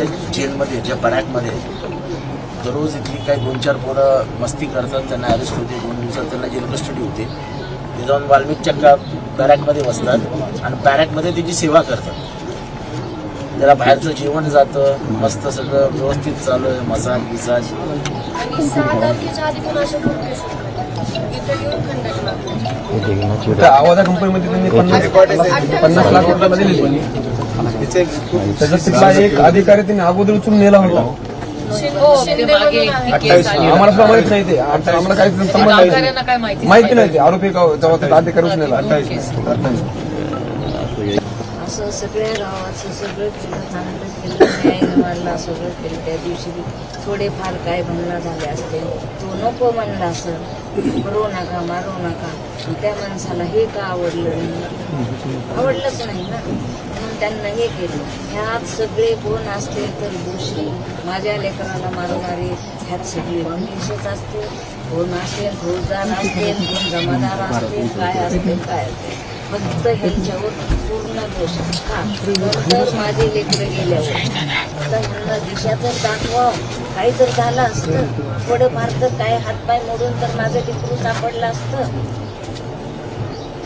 ज्या जेलमध्ये ज्या बॅरॅकमध्ये दररोज इथली काही 2-4 पोरं मस्ती करतात, त्यांना अरेस्ट होते, 2 दिवसात त्यांना जेल कस्टडी होते. ते जाऊन वाल्मिकच्या बॅरॅकमध्ये बसतात आणि बॅरॅकमध्ये त्याची सेवा करतात. त्याला बाहेरचं जेवण जातं, मस्त सगळं व्यवस्थित चालू आहे, मसाज बिसाज. आवाजा कंपनीमध्ये त्यांनी 50 लाख रुपयाला दिले. त्याचा एक अधिकारी त्यांनी अगोदर उचलून नेला होता. आम्हाला सुद्धा माहित नाही, ते आम्हाला काही संबंध माहिती नाही. ते आरोपी जेव्हा अधिकारी उचलून नेला. असं सगळ्या गावाचं सगळं केलं, वाढला सगळं केलं. त्या दिवशी थोडेफार काय भांडणं झाले असते, तो नको म्हणला असं, करू नका, मारू नका. त्या माणसाला हे का आवडलं नाही? आवडलंच नाही ना, म्हणून त्यांना हे केलं. ह्यात सगळे कोण असते तर दोषी, माझ्या लेकराला मारणारे ह्यात सगळे मनीषच असते. कोण असेल फौजदार असते, कोण जमादार असते, काय असते काय असते, फक्त ह्यांच्यावर पूर्ण दोष. का तर माझे लेकरं गेल्यावर आता ह्यांना दिशा तर दाखवा, काही तर झालं असतं, थोडंफार तर काय हातपाय मोडून तर माझं लेकरू सापडलं असतं.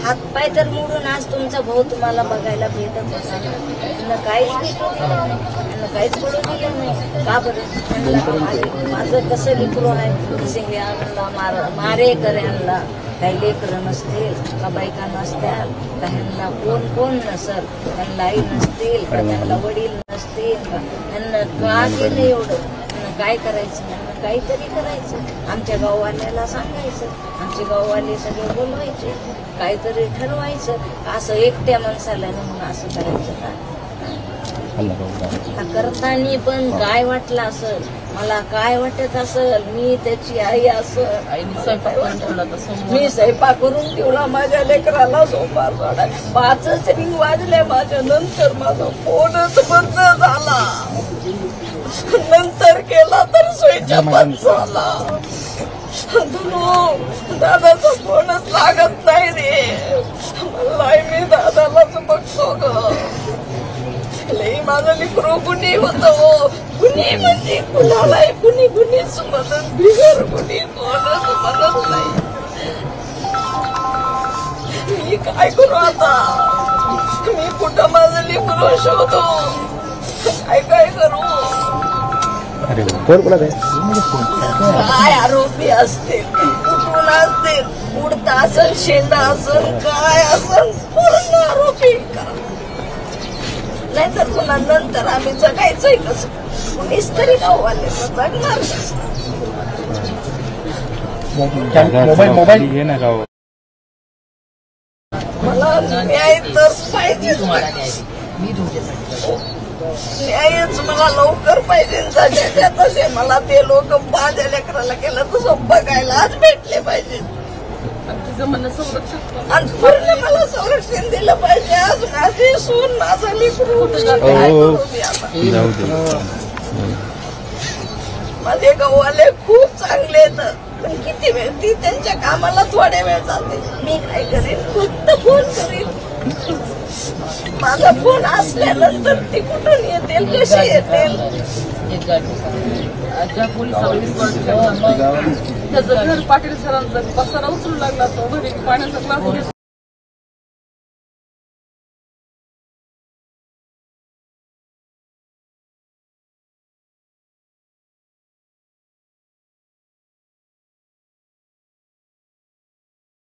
हातपाय तर मोडून आज तुमचा भाऊ तुम्हाला बघायला भेटत होता. त्यांना काहीच भेटू दिलं नाही, त्यांना काहीच पडू दिलं नाही. का बरं? त्यांना माझं कसं लेकरू आहे, कसे हे आणला मारे करे आणला. काही लेकरं नसतील का बायका नसत्याल का, ह्यांना कोण नसल, त्यांना आई नसतील का, त्यांना वडील नसतील का, त्यांना का केलं एवढं? त्यांना काय करायचं? त्यांना काहीतरी करायचं. आमच्या गाववाल्याला सांगायचं, आमचे गाववाले सगळे बोलवायचे, काहीतरी ठरवायचं. असं एकट्या माणसाला म्हणून असं करायचं का? करताना पण काय वाटलं असं, मला काय वाटत असल, मी त्याची आई असं, मी स्वयंपाक करून ठेवला माझ्या लेकराला सोमवार सोडा. 5च रिंग वाजले माझ्या नंतर माझा फोनच बंद झाला. नंतर केला तर स्विच बंद झाला. दादाचा फोनच लागत नाही रे. मला मी दादालाच बघतो ग. माझं लेकरू कुणी होतं, कुणी म्हणजे कुणालाही कुणीच मदत बिगर कुणी कोणच मदत नाही. मी काय करू आता? मी कुठं माझं लेकरू शोधू? काय करू? काय आरोपी असतील, कुठून असतील, उडता असेल, शेंडा असेल, काय असेल, पूर्ण आरोपी का? नाहीतर पुन्हा नंतर आम्ही जगायचंय कसं? कुणीच तरी गाववाले जगणार कसं? मोबाईल घे ना गाव. मला न्याय तर पाहिजे, न्यायच मला लवकर पाहिजे. तसे मला ते लोक माझ्या लेकराला केलं तसं बघायला आज भेटले पाहिजे आणि पूर्ण मला संरक्षण दिलं पाहिजे. आज माझी सून माझा लेकरू माझे गाववाले खूप चांगले आहेत, पण किती वेळ ती त्यांच्या कामाला थोडे वेळ जाते. मी काय करेन? फक्त फोन करीन. माझा फोन असल्यानंतर ती कुठून येतील, कशी येतील? त्याचं घर पाटील सरांचा पसारा उचलू लागला, तो घरी पाण्याचा ग्लास